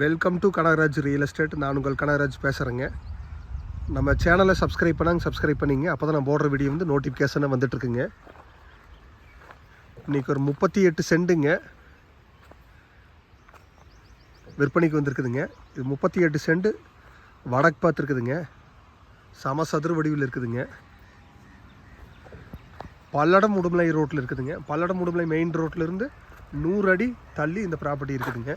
Welcome to Kanagaraj real estate. நான் உங்கள் கனகராஜ் பேசுகிறேங்க. நம்ம சேனலை சப்ஸ்கிரைப் பண்ணிங்க. அப்போ தான் நான் போடுற வீடியோ வந்து நோட்டிஃபிகேஷனாக வந்துட்டுருக்குங்க. இன்றைக்கி ஒரு 38 சென்ட்டுங்க விற்பனைக்கு வந்திருக்குதுங்க. இது 38 சென்ட் வடக்கு பார்த்துருக்குதுங்க. சமசதுர வடிவில் இருக்குதுங்க. பல்லடம் உடுமலை ரோட்டில் இருக்குதுங்க. பல்லடம் உடுமலை மெயின் ரோட்டிலிருந்து 100 அடி தள்ளி இந்த ப்ராப்பர்ட்டி இருக்குதுங்க.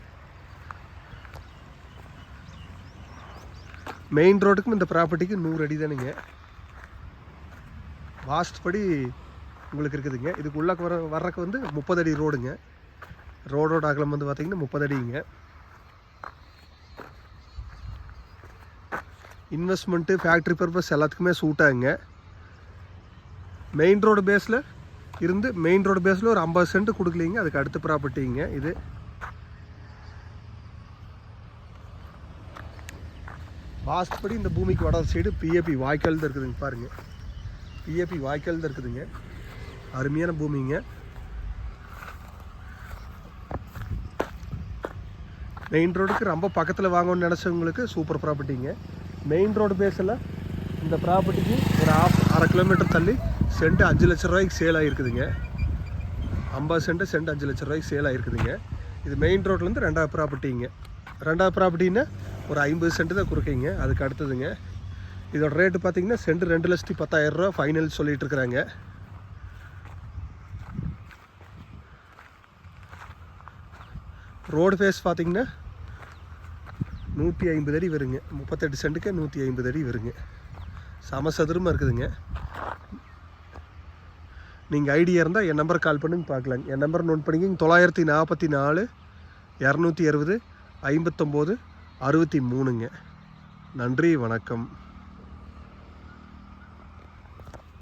மெயின் ரோட்டுக்கும் இந்த ப்ராப்பர்ட்டிக்கு 100 அடி தானுங்க. வாஸ்ட் படி உங்களுக்கு இருக்குதுங்க. இதுக்கு உள்ள வர்றக்கு வந்து 30 அடி ரோடுங்க. ரோடோட அகலம் வந்து பார்த்திங்கன்னா 30 அடிங்க. இன்வெஸ்ட்மெண்ட்டு ஃபேக்ட்ரி பர்பஸ் எல்லாத்துக்குமே சூட் ஆகுங்க. மெயின் ரோடு பேஸில் ஒரு 50 சென்ட் கொடுக்கலிங்க. அதுக்கு அடுத்த ப்ராப்பர்ட்டிங்க இது. வாஸ்ட் படி இந்த பூமிக்கு வட சைடு பிஏபி வாய்க்கால் தான் இருக்குதுங்க. பாருங்கள், பிஏபி வாய்க்கால் தான் இருக்குதுங்க. அருமையான பூமிங்க. மெயின் ரோடுக்கு ரொம்ப பக்கத்தில் வாங்கணும்னு நினச்சவங்களுக்கு சூப்பர் ப்ராப்பர்ட்டிங்க. மெயின் ரோடு பேஸில் இந்த ப்ராப்பர்ட்டிக்கு ஒரு அரை கிலோமீட்டர் தள்ளி சென்ட் 5 லட்ச ரூபாய்க்கு சேல் ஆகிருக்குதுங்க. 50 சென்ட் 5 லட்ச ரூபாய்க்கு சேல் ஆகிருக்குதுங்க. இது மெயின் ரோட்லேருந்து ரெண்டாவது ப்ராப்பர்ட்டிங்க. ரெண்டாவது ப்ராப்பர்ட்டின்னா ஒரு 50 சென்ட் தான் கொடுக்குறீங்க. அதுக்கு அடுத்ததுங்க இதோட ரேட்டு பார்த்திங்கன்னா சென்ட் 2,10,000 ரூபா ஃபைனல் சொல்லிகிட்டு இருக்கிறாங்க. ரோடு ஃபேஸ் பார்த்திங்கன்னா 150 அடி வருங்க. 38 சென்ட்டுக்கு 150 அடி வருங்க. சமசதுரமாக இருக்குதுங்க. நீங்கள் ஐடியா இருந்தால் என் நம்பரை கால் பண்ணுங்க பார்க்கலாங்க. என் நம்பர் நோட் பண்ணிக்கிங்க. 944 260 59 63ங்க. நன்றி, வணக்கம்.